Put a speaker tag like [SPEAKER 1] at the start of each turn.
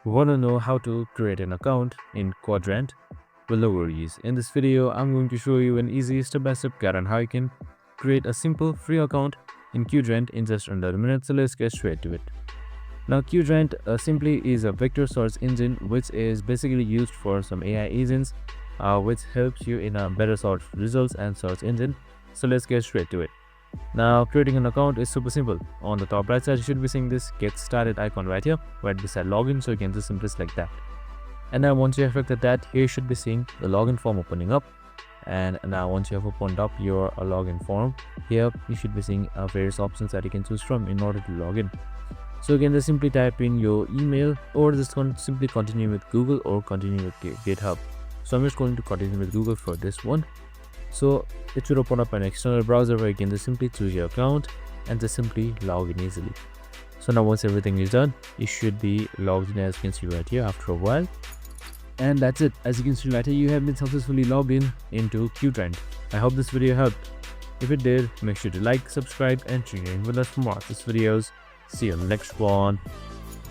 [SPEAKER 1] Want to know how to create an account in Qdrant? Well, no worries. In this video, I'm going to show you an easy step-by-step guide on how you can create a simple free account in Qdrant in just under a minute. So let's get straight to it. Now, Qdrant simply is a vector search engine which is basically used for some AI agents, which helps you in a better search results and search engine. So let's get straight to it. Now, creating an account is super simple. On the top right side, you should be seeing this get started icon right here, right beside login, so you can just simply select that. And now once you have selected that, here you should be seeing the login form opening up. And now once you have opened up your login form, here you should be seeing various options that you can choose from in order to log in. So you can just simply type in your email, or just simply continue with Google or continue with GitHub. So I'm just going to continue with Google for this one. So it should open up an external browser where you can just simply choose your account and just simply log in easily. So now once everything is done, you should be logged in, as you can see right here, after a while. And that's it. As you can see right here, you have been successfully logged in into Qdrant. I hope this video helped. If it did, make sure to like, subscribe and tune in with us for more of these videos. See you on the next one.